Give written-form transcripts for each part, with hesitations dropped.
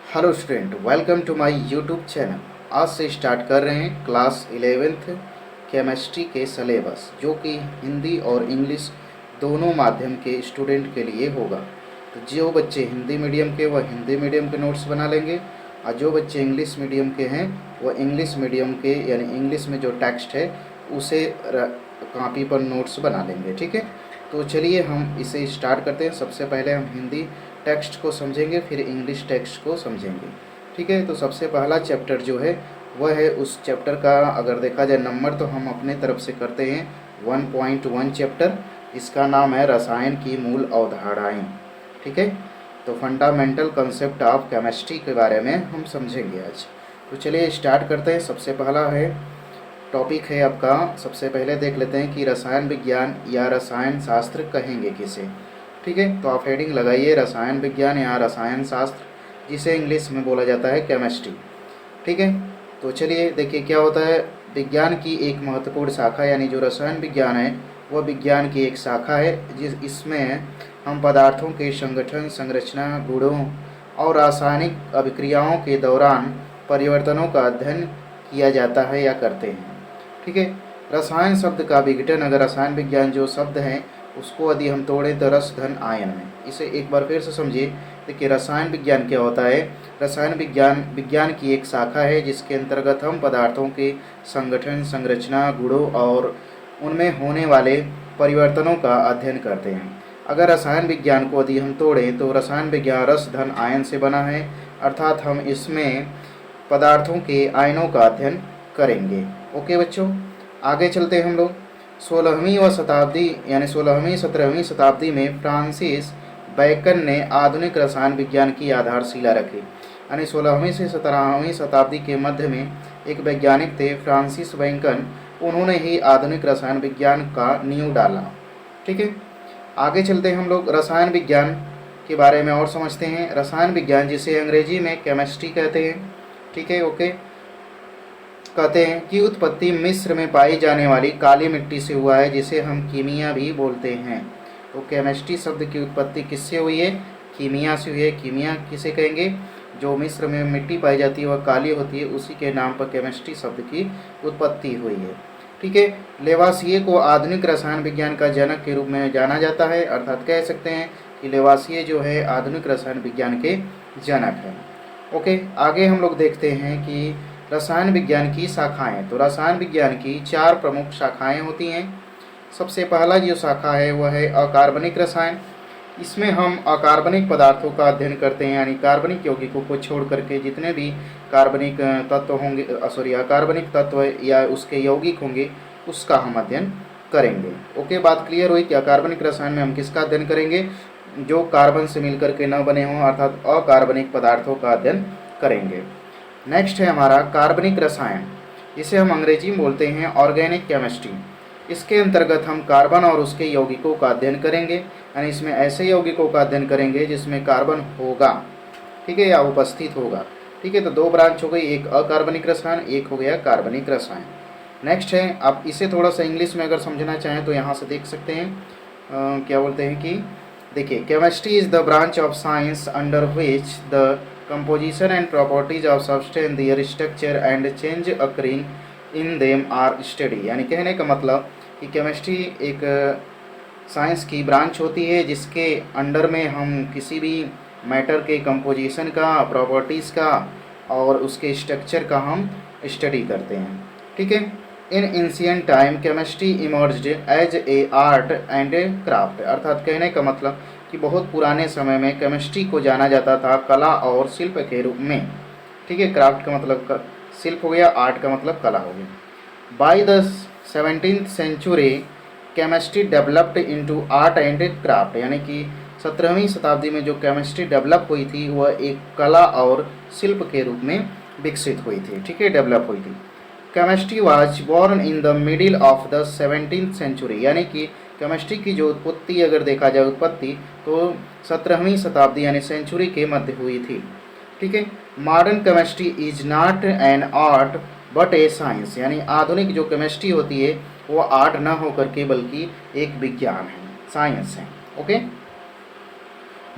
Hello student, welcome to my YouTube channel. आज से start कर रहे हैं क्लास 11th केमिस्ट्री के सिलेबस, जो कि हिंदी और इंग्लिश दोनों माध्यम के स्टूडेंट के लिए होगा। तो जो बच्चे हिंदी मीडियम के वह हिंदी मीडियम के नोट्स बना लेंगे, और जो बच्चे इंग्लिश मीडियम के हैं वह इंग्लिश मीडियम के यानी इंग्लिश में जो टेक्स्ट है उसे कॉपी पर नोट्स बना लेंगे। ठीक है, तो चलिए हम इसे स्टार्ट करते हैं। सबसे पहले हम हिंदी टेक्स्ट को समझेंगे, फिर इंग्लिश टेक्स्ट को समझेंगे। ठीक है, तो सबसे पहला चैप्टर जो है वह है, उस चैप्टर का अगर देखा जाए नंबर तो हम अपने तरफ से करते हैं 1.1 चैप्टर। इसका नाम है रसायन की मूल अवधारणाएं। ठीक है, तो फंडामेंटल कंसेप्ट ऑफ केमिस्ट्री के बारे में हम समझेंगे आज। तो चलिए स्टार्ट करते हैं। सबसे पहला है टॉपिक है आपका, सबसे पहले देख लेते हैं कि रसायन विज्ञान या रसायन शास्त्र कहेंगे किसे। ठीक है, तो आप हेडिंग लगाइए रसायन विज्ञान या रसायन शास्त्र, जिसे इंग्लिश में बोला जाता है केमिस्ट्री। ठीक है, तो चलिए देखिए क्या होता है। विज्ञान की एक महत्वपूर्ण शाखा यानी जो रसायन विज्ञान है वह विज्ञान की एक शाखा है, इसमें हम पदार्थों के संगठन, संरचना, गुणों और रासायनिक अभिक्रियाओं के दौरान परिवर्तनों का अध्ययन किया जाता है या करते हैं। ठीक है, रसायन शब्द का विघटन, अगर रसायन विज्ञान जो शब्द है उसको यदि हम तोड़ें तो रस धन आयन में। इसे एक बार फिर से समझिए। देखिए रसायन विज्ञान क्या होता है। रसायन विज्ञान की एक शाखा है जिसके अंतर्गत हम पदार्थों के संगठन, संरचना, गुणों और उनमें होने वाले परिवर्तनों का अध्ययन करते हैं। अगर रसायन विज्ञान को यदि हम तोड़ें तो रसायन विज्ञान रस धन आयन से बना है, अर्थात हम इसमें पदार्थों के आयनों का अध्ययन करेंगे। ओके बच्चों, आगे चलते हैं हम लोग। 16वीं व शताब्दी यानी 16वीं-17वीं शताब्दी में फ्रांसिस बैकन ने आधुनिक रसायन विज्ञान की आधारशिला रखी। यानी 16वीं से 17वीं शताब्दी के मध्य में एक वैज्ञानिक थे फ्रांसिस बैकन, उन्होंने ही आधुनिक रसायन विज्ञान का नींव डाला। ठीक है, आगे चलते हैं हम लोग रसायन विज्ञान के बारे में और समझते हैं। रसायन विज्ञान, जिसे अंग्रेजी में केमिस्ट्री कहते हैं, ठीक है, ओके, कहते हैं कि उत्पत्ति मिस्र में पाई जाने वाली काली मिट्टी से हुआ है, जिसे हम कीमिया भी बोलते हैं। तो केमिस्ट्री शब्द की उत्पत्ति किससे हुई है? कीमिया से हुई है। कीमिया किसे कहेंगे? जो मिस्र में मिट्टी पाई जाती है वह काली होती है, उसी के नाम पर केमिस्ट्री शब्द की उत्पत्ति हुई है। ठीक है, लेवासिये को आधुनिक रसायन विज्ञान का जनक के रूप में जाना जाता है, अर्थात कह सकते हैं कि लेवासिये जो है आधुनिक रसायन विज्ञान के जनक हैं। ओके, आगे हम लोग देखते हैं कि रसायन विज्ञान की शाखाएं। तो रसायन विज्ञान की 4 प्रमुख शाखाएं होती हैं। सबसे पहला जो शाखा है वह है अकार्बनिक रसायन। इसमें हम अकार्बनिक पदार्थों का अध्ययन करते हैं, यानी कार्बनिक यौगिकों को छोड़ करके जितने भी कार्बनिक तत्व होंगे, अकार्बनिक तत्व या उसके यौगिक होंगे उसका हम अध्ययन करेंगे। ओके, बात क्लियर हुई कि अकार्बनिक रसायन में हम किसका अध्ययन करेंगे? जो कार्बन से मिलकर के न बने हों, अर्थात अकार्बनिक पदार्थों का अध्ययन करेंगे। नेक्स्ट है हमारा कार्बनिक रसायन, जिसे हम अंग्रेजी में बोलते हैं ऑर्गेनिक केमिस्ट्री। इसके अंतर्गत हम कार्बन और उसके यौगिकों का अध्ययन करेंगे, यानी इसमें ऐसे यौगिकों का अध्ययन करेंगे जिसमें कार्बन होगा, ठीक है, या उपस्थित होगा। ठीक है, तो 2 ब्रांच हो गई, एक अकार्बनिक रसायन, एक हो गया कार्बनिक रसायन। नेक्स्ट है, आप इसे थोड़ा सा इंग्लिश में अगर समझना चाहें तो यहाँ से देख सकते हैं, क्या बोलते हैं कि देखिए, chemistry is the branch of science under which the composition and properties of substance, their structure and change occurring in them are studied। यानी कहने का मतलब कि केमिस्ट्री एक साइंस की ब्रांच होती है जिसके अंडर में हम किसी भी मैटर के कंपोजिशन का, प्रॉपर्टीज़ का और उसके स्ट्रक्चर का हम स्टडी करते हैं। ठीक है, in ancient time chemistry emerged as a art and a craft, अर्थात कहने का मतलब कि बहुत पुराने समय में केमिस्ट्री को जाना जाता था कला और शिल्प के रूप में। ठीक है, क्राफ्ट का मतलब शिल्प हो गया, आर्ट का मतलब कला हो गया। By the 17th century chemistry developed into art and craft, यानी कि 17वीं शताब्दी में जो केमिस्ट्री डेवलप हुई थी वह एक कला और शिल्प के रूप में विकसित हुई थी। ठीक है, डेवलप हुई थी। Chemistry was born in the middle of the 17th century, यानी कि केमिस्ट्री की जो उत्पत्ति अगर देखा जाए उत्पत्ति तो 17वीं शताब्दी यानी सेंचुरी के मध्य हुई थी। ठीक है, modern chemistry is not an art but A science, यानी आधुनिक जो केमिस्ट्री होती है वो आर्ट न होकर के बल्कि एक विज्ञान है, साइंस है। ओके,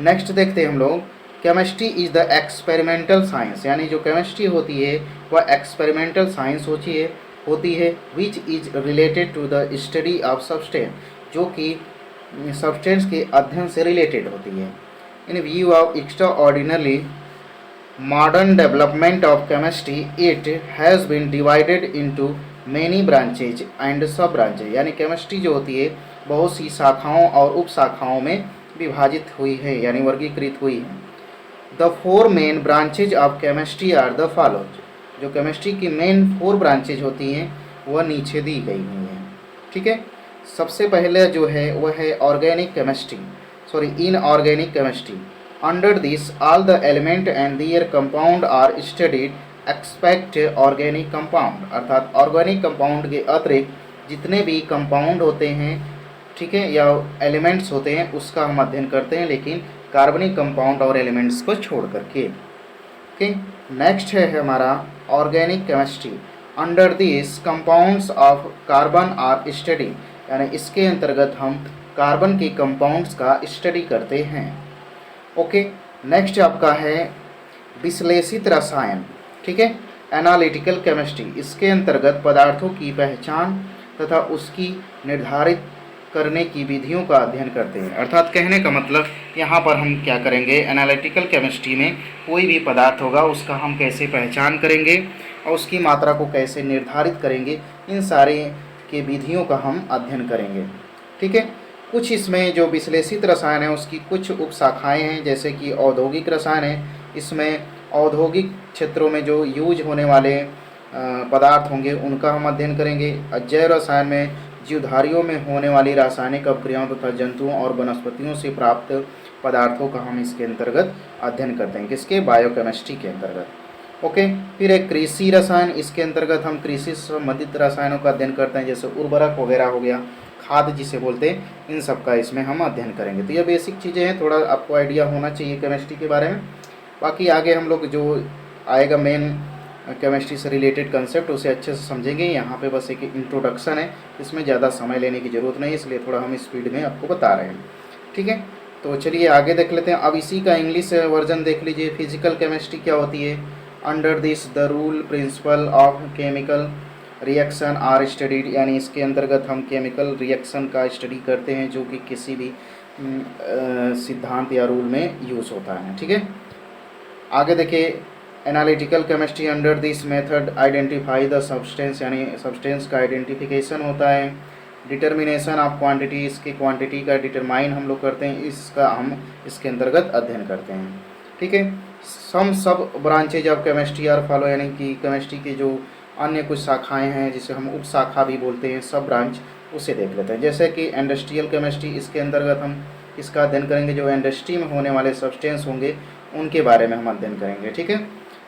नेक्स्ट देखते हैं हम लोग chemistry is the experimental science, यानी जो केमिस्ट्री होती है वह एक्सपेरिमेंटल साइंस होती है which is related to the study of substance, जो कि सब्सटेंस के अध्ययन से रिलेटेड होती है। In view of extraordinary modern development of chemistry, it has been divided into many branches and sub branches, यानी केमिस्ट्री जो होती है बहुत सी शाखाओं और उप शाखाओं में विभाजित हुई है यानी वर्गीकृत हुई है। The four main branches of chemistry are the follows, जो केमिस्ट्री की मेन 4 ब्रांचेज होती हैं वह नीचे दी गई हुई हैं। ठीक है, सबसे पहले जो है वह है organic chemistry, inorganic chemistry. Under this, all the element and their compound are studied except organic compound, अर्थात ऑर्गेनिक कंपाउंड के अतिरिक्त जितने भी कंपाउंड होते हैं, ठीक है, या एलिमेंट्स होते हैं उसका हम अध्ययन करते हैं, लेकिन कार्बनिक कंपाउंड और एलिमेंट्स को छोड़ करके। ओके, नेक्स्ट है हमारा organic chemistry. Under this compounds of carbon are study, यानी इसके अंतर्गत हम कार्बन के कंपाउंड्स का स्टडी करते हैं। ओके, नेक्स्ट आपका है विश्लेषित रसायन, ठीक है, एनालिटिकल केमिस्ट्री। इसके अंतर्गत पदार्थों की पहचान तथा उसकी निर्धारित करने की विधियों का अध्ययन करते हैं। अर्थात कहने का मतलब यहाँ पर हम क्या करेंगे, एनालिटिकल केमिस्ट्री में कोई भी पदार्थ होगा उसका हम कैसे पहचान करेंगे और उसकी मात्रा को कैसे निर्धारित करेंगे, इन सारे के विधियों का हम अध्ययन करेंगे। ठीक है, कुछ इसमें जो विश्लेषित रसायन है उसकी कुछ उपशाखाएं हैं, जैसे कि औद्योगिक रसायन है। इसमें औद्योगिक क्षेत्रों में जो यूज होने वाले पदार्थ होंगे उनका हम अध्ययन करेंगे। जैव रसायन में जीवधारियों में होने वाली रासायनिक अभिक्रियाओं तथा जंतुओं और वनस्पतियों से प्राप्त पदार्थों का हम इसके अंतर्गत अध्ययन करते हैं, किसके, बायोकेमिस्ट्री के अंतर्गत। ओके, फिर एक कृषि रसायन, इसके अंतर्गत हम कृषि से संबंधित रसायनों का अध्ययन करते हैं, जैसे उर्वरक वगैरह हो गया, खाद जिसे बोलते हैं, इन सब का इसमें हम अध्ययन करेंगे। तो ये बेसिक चीज़ें हैं, थोड़ा आपको आइडिया होना चाहिए केमिस्ट्री के बारे में। बाकी आगे हम लोग जो आएगा मेन केमिस्ट्री से रिलेटेड कंसेप्ट उसे अच्छे से समझेंगे। यहाँ पे बस एक इंट्रोडक्शन है, इसमें ज़्यादा समय लेने की ज़रूरत नहीं, इसलिए थोड़ा हम स्पीड में आपको बता रहे हैं। ठीक है, तो चलिए आगे देख लेते हैं। अब इसी का इंग्लिश वर्जन देख लीजिए। फिजिकल केमिस्ट्री क्या होती है। Under this the rule principle of chemical reaction are studied, यानी इसके अंतर्गत हम केमिकल रिएक्शन का स्टडी करते हैं जो कि किसी भी सिद्धांत या रूल में यूज़ होता है। ठीक है, आगे देखिए, analytical chemistry. Under this method identify the substance, यानी सब्सटेंस का आइडेंटिफिकेशन होता है। डिटर्मिनेशन ऑफ क्वांटिटी, इसकी क्वांटिटी का डिटरमाइन हम लोग करते हैं, इसका हम इसके अंतर्गत अध्ययन करते हैं। ठीक है, सब branches of chemistry are follow, यानी कि केमिस्ट्री के जो अन्य कुछ शाखाएं हैं जिसे हम उप शाखा भी बोलते हैं, सब ब्रांच, उसे देख लेते हैं। जैसे कि इंडस्ट्रियल केमिस्ट्री, इसके अंतर्गत हम इसका अध्ययन करेंगे, जो इंडस्ट्री में होने वाले सब्सटेंस होंगे उनके बारे में हम अध्ययन करेंगे। ठीक है,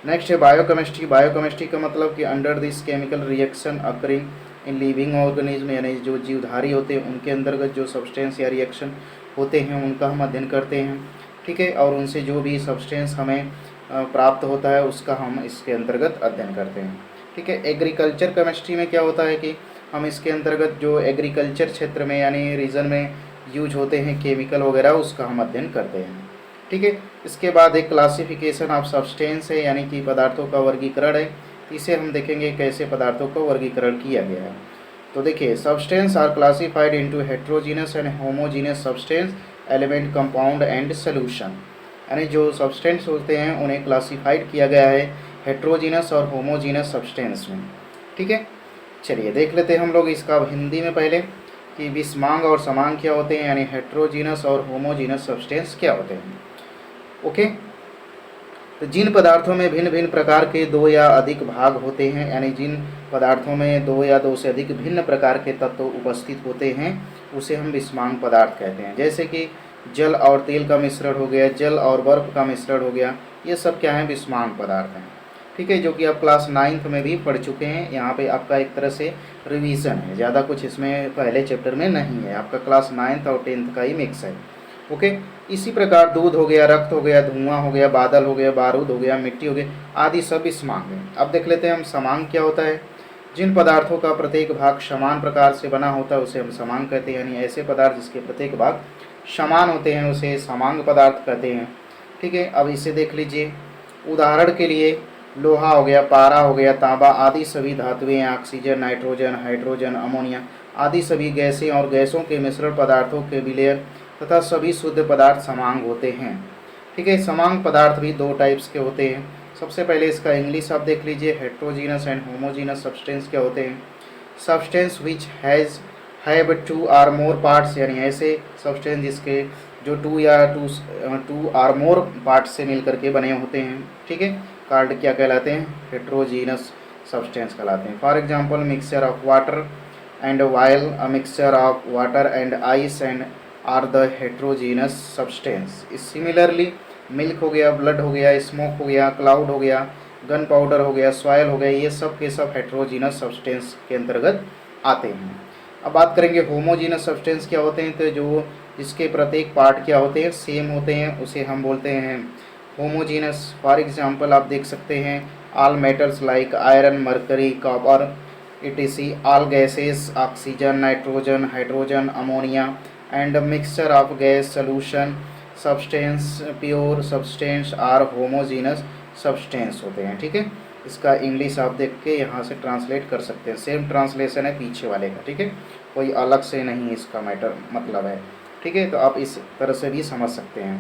नेक्स्ट है बायोकेमिस्ट्री। बायोकेमिस्ट्री का मतलब कि under this chemical reaction occurring in living organism, यानी जो जीवधारी होते हैं उनके अंतर्गत जो सब्सटेंस या रिएक्शन होते हैं उनका हम अध्ययन करते हैं। ठीक है, और उनसे जो भी सब्सटेंस हमें प्राप्त होता है उसका हम इसके अंतर्गत अध्ययन करते हैं। ठीक है, एग्रीकल्चर केमिस्ट्री में क्या होता है कि हम इसके अंतर्गत जो एग्रीकल्चर क्षेत्र में यानी रीजन में यूज होते हैं केमिकल वगैरह उसका हम अध्ययन करते हैं। ठीक है, इसके बाद एक क्लासिफिकेशन ऑफ सब्सटेंस है, यानी कि पदार्थों का वर्गीकरण है। इसे हम देखेंगे कैसे पदार्थों का वर्गीकरण किया गया है। तो देखिए, substance are classified into heterogeneous and homogeneous substance, element, compound and solution, यानी जो सब्सटेंस होते हैं उन्हें क्लासिफाइड किया गया है हेट्रोजीनस और होमोजीनस सब्सटेंस में। ठीक है, चलिए देख लेते हैं हम लोग इसका हिंदी में पहले कि विषमांग और समांग क्या होते हैं, यानी हेट्रोजीनस और होमोजीनस सब्सटेंस क्या होते हैं। ओके, तो जिन पदार्थों में भिन्न भिन्न प्रकार के 2 या अधिक भाग होते हैं, यानी जिन पदार्थों में 2 या 2 से अधिक भिन्न प्रकार के तत्व उपस्थित होते हैं उसे हम विषमांग पदार्थ कहते हैं। जैसे कि जल और तेल का मिश्रण हो गया, जल और बर्फ का मिश्रण हो गया, ये सब क्या है, विषमांग पदार्थ हैं। ठीक है, जो कि आप क्लास 9th में भी पढ़ चुके हैं। यहाँ पे आपका एक तरह से रिवीजन है, ज़्यादा कुछ इसमें पहले चैप्टर में नहीं है, आपका क्लास 9th और 10th का ही मिक्स है। ओके, इसी प्रकार दूध हो गया, रक्त हो गया, धुआं हो गया, बादल हो गया, बारूद हो गया, मिट्टी हो गई, आदि सब विषमांग हैं। अब देख लेते हैं हम समांग क्या होता है। जिन पदार्थों का प्रत्येक भाग समान प्रकार से बना होता है उसे हम समांग कहते हैं, यानी ऐसे पदार्थ जिसके प्रत्येक भाग समान होते हैं उसे समांग पदार्थ कहते हैं। ठीक है, अब इसे देख लीजिए। उदाहरण के लिए लोहा हो गया, पारा हो गया, तांबा आदि सभी धातुएं ऑक्सीजन, नाइट्रोजन, हाइड्रोजन, अमोनिया आदि सभी गैसें और गैसों के मिश्रण पदार्थों के विलयन तथा सभी शुद्ध पदार्थ समांग होते हैं। ठीक है, समांग पदार्थ भी दो टाइप्स के होते हैं। सबसे पहले इसका इंग्लिश आप देख लीजिए, हेट्रोजीनस एंड होमोजीनस सब्सटेंस क्या होते हैं। Substance which have two or more parts, यानी ऐसे सब्सटेंस जिसके जो टू आर मोर पार्ट्स से मिलकर के बने होते हैं। ठीक है, कार्ड क्या कहलाते हैं, हेट्रोजीनस सब्सटेंस कहलाते हैं। For example mixture of water and while a mixture of water and ice and are the heterogeneous substance. Similarly milk हो गया, ब्लड हो गया, स्मोक हो गया, क्लाउड हो गया, गन पाउडर हो गया, सॉयल हो गया, ये सब के सब हेट्रोजीनस सब्सटेंस के अंतर्गत आते हैं। अब बात करेंगे होमोजीनस सब्सटेंस क्या होते हैं, तो जो जिसके प्रत्येक पार्ट क्या होते हैं, सेम होते हैं, उसे हम बोलते हैं होमोजीनस। फॉर एग्जांपल आप देख सकते हैं all metals like iron, mercury, copper, etc, all gases, oxygen, nitrogen, hydrogen, ammonia and a mixture of gas solution substance, pure substance are homogeneous substance होते हैं। ठीक है, इसका इंग्लिश आप देख के यहाँ से ट्रांसलेट कर सकते हैं, सेम ट्रांसलेशन है पीछे वाले का। ठीक है, कोई अलग से नहीं इसका मैटर मतलब है। ठीक है, तो आप इस तरह से भी समझ सकते हैं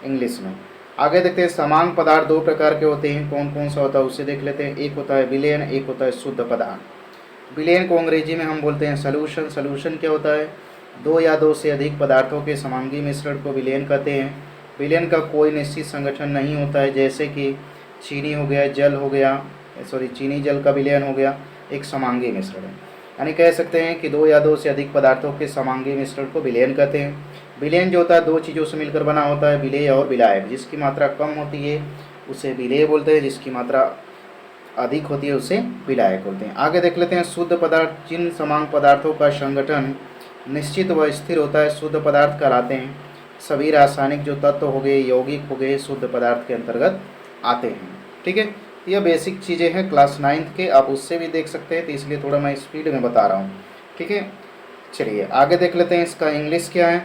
इंग्लिश में। आगे देखते हैं समांग पदार्थ दो प्रकार के होते हैं, कौन कौन सा होता है उसे देख लेते हैं। एक होता है विलयन, एक होता है शुद्ध पदार्थ। विलयन को अंग्रेजी में हम बोलते हैं सॉल्यूशन। सॉल्यूशन क्या होता है, दो या दो से अधिक पदार्थों के समांगी मिश्रण को विलयन कहते हैं। विलयन का कोई निश्चित संगठन नहीं होता है, जैसे कि चीनी हो गया, जल हो गया, चीनी जल का विलयन हो गया, एक समांगी मिश्रण है। यानी कह सकते हैं कि दो या दो से अधिक पदार्थों के समांगी मिश्रण को विलयन कहते हैं। विलयन जो होता है दो चीज़ों से मिलकर बना होता है, विलेय और विलायक। जिसकी मात्रा कम होती है उसे विलेय बोलते हैं, जिसकी मात्रा अधिक होती है उसे विलायक बोलते हैं। आगे देख लेते हैं शुद्ध पदार्थ। जिन समांग पदार्थों का संगठन निश्चित व स्थिर होता है शुद्ध पदार्थ कहलाते हैं। सभी रासायनिक जो तत्व हो गए, यौगिक हो गए, शुद्ध पदार्थ के अंतर्गत आते हैं। ठीक है, यह बेसिक चीज़ें हैं क्लास 9th के, आप उससे भी देख सकते हैं, तो इसलिए थोड़ा मैं स्पीड में बता रहा हूँ। ठीक है, चलिए आगे देख लेते हैं इसका इंग्लिश क्या है।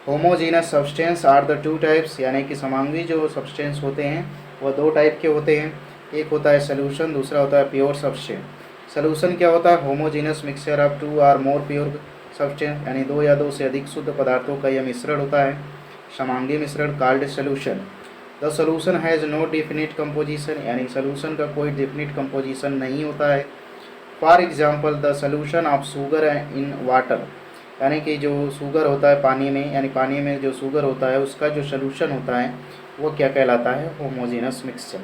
Homogeneous substance are the two types, यानी कि समांगी जो सब्सटेंस होते हैं वह दो टाइप के होते हैं। एक होता है सोल्यूशन, दूसरा होता है प्योर सब्सटेंस। सोल्यूशन क्या होता है, homogeneous mixture of two or more pure substance, यानी दो या दो से अधिक शुद्ध पदार्थों का यह मिश्रण होता है, समांगी मिश्रण called solution. The solution has no definite composition, यानी सोल्यूशन का कोई डिफिनिट कंपोजिशन नहीं होता है। For example the solution of sugar in water, यानी कि जो शुगर होता है पानी में, यानी पानी में जो शुगर होता है उसका जो सोल्यूशन होता है वो क्या कहलाता है, होमोजीनस मिक्सचर।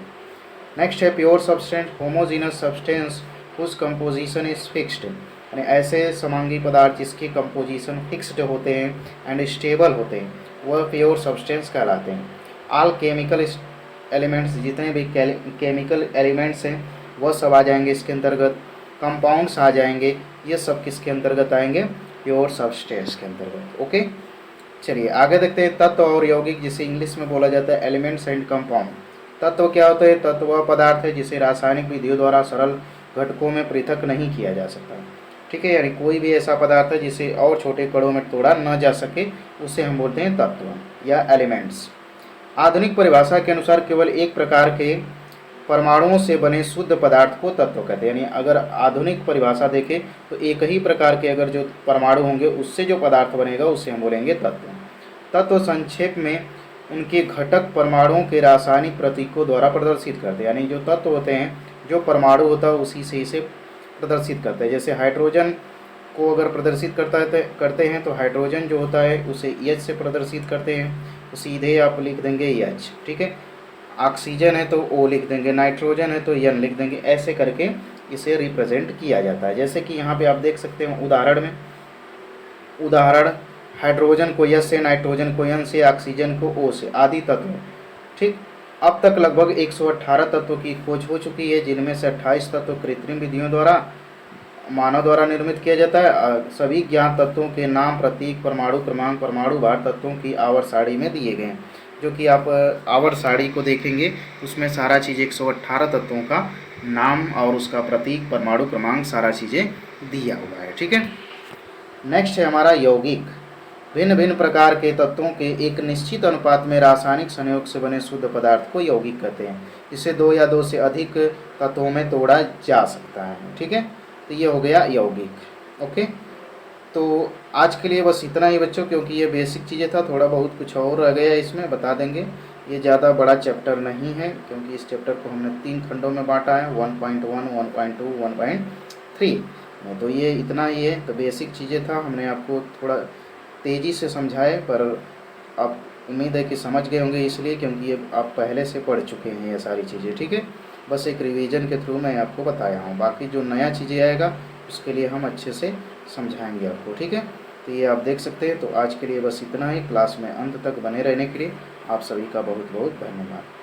नेक्स्ट है pure substance. Homogeneous substance whose composition is fixed, यानी ऐसे समांगी पदार्थ जिसकी कंपोजिशन फिक्स्ड होते हैं एंड स्टेबल होते हैं वह प्योर सब्सटेंस कहलाते हैं। ऑल केमिकल एलिमेंट्स, जितने भी केमिकल एलिमेंट्स हैं वह सब आ जाएंगे इसके अंतर्गत। कंपाउंड्स आ जाएंगे, ये सब किसके अंतर्गत आएंगे, प्योर सब्सटेंस के अंतर्गत। ओके, चलिए आगे देखते हैं तत्व और यौगिक, जिसे इंग्लिश में बोला जाता है एलिमेंट्स एंड कंपाउंड। तत्व क्या होता है, तत्व वह पदार्थ है जिसे रासायनिक विधियों द्वारा सरल घटकों में पृथक नहीं किया जा सकता। ठीक है, यानी कोई भी ऐसा पदार्थ है जिसे और छोटे कणों में तोड़ा न जा सके उसे हम बोलते हैं तत्व या एलिमेंट्स। आधुनिक परिभाषा के अनुसार केवल एक प्रकार के परमाणुओं से बने शुद्ध पदार्थ को तत्व कहते हैं। यानी अगर आधुनिक परिभाषा देखें तो एक ही प्रकार के अगर जो परमाणु होंगे उससे जो पदार्थ बनेगा उसे हम बोलेंगे तत्व। तत्व संक्षेप में उनके घटक परमाणुओं के रासायनिक प्रतीकों द्वारा प्रदर्शित करते हैं, यानी जो तत्व होते हैं जो परमाणु होता है उसी से इसे प्रदर्शित करते हैं। जैसे हाइड्रोजन को अगर प्रदर्शित करते हैं तो हाइड्रोजन जो होता है उसे H से प्रदर्शित करते हैं, तो सीधे आप लिख देंगे H। ठीक है, ऑक्सीजन है तो O लिख देंगे, नाइट्रोजन है तो N लिख देंगे, ऐसे करके इसे रिप्रेजेंट किया जाता है। जैसे कि यहाँ पे आप देख सकते हैं उदाहरण हाइड्रोजन को H से, नाइट्रोजन को N से, ऑक्सीजन को O से, आदि तत्व। ठीक, अब तक लगभग 118 तत्वों की खोज हो चुकी है, जिनमें से 28 तत्व कृत्रिम विधियों द्वारा मानव द्वारा निर्मित किया जाता है। सभी ज्ञात तत्वों के नाम, प्रतीक, परमाणु क्रमांक, परमाणु भार तत्वों की आवर्त सारणी में दिए गए हैं। जो कि आप आवर्त सारणी को देखेंगे उसमें सारा चीज़ 118 तत्वों का नाम और उसका प्रतीक, परमाणु क्रमांक, सारा चीज़ें दिया हुआ है। ठीक है, नेक्स्ट है हमारा यौगिक। भिन्न भिन्न प्रकार के तत्वों के एक निश्चित अनुपात में रासायनिक संयोग से बने शुद्ध पदार्थ को यौगिक कहते हैं। इसे दो या दो से अधिक तत्वों में तोड़ा जा सकता है। ठीक है, तो ये हो गया यौगिक। ओके, तो आज के लिए बस इतना ही बच्चों, क्योंकि ये बेसिक चीज़ें था, थोड़ा बहुत कुछ और रह गया इसमें बता देंगे। ये ज़्यादा बड़ा चैप्टर नहीं है, क्योंकि इस चैप्टर को हमने 3 खंडों में बांटा है, 1.1, 1.2, 1.3 में। तो ये इतना ही है। तो बेसिक चीज़ें था, हमने आपको थोड़ा तेज़ी से समझाए, पर आप उम्मीद है कि समझ गए होंगे, इसलिए क्योंकि ये आप पहले से पढ़ चुके हैं ये सारी चीज़ें। ठीक है, बस एक रिवीजन के थ्रू मैं आपको बताया हूँ। बाकी जो नया चीज़ें आएगा उसके लिए हम अच्छे से समझाएंगे आपको। ठीक है, तो ये आप देख सकते हैं। तो आज के लिए बस इतना ही। क्लास में अंत तक बने रहने के लिए आप सभी का बहुत बहुत धन्यवाद।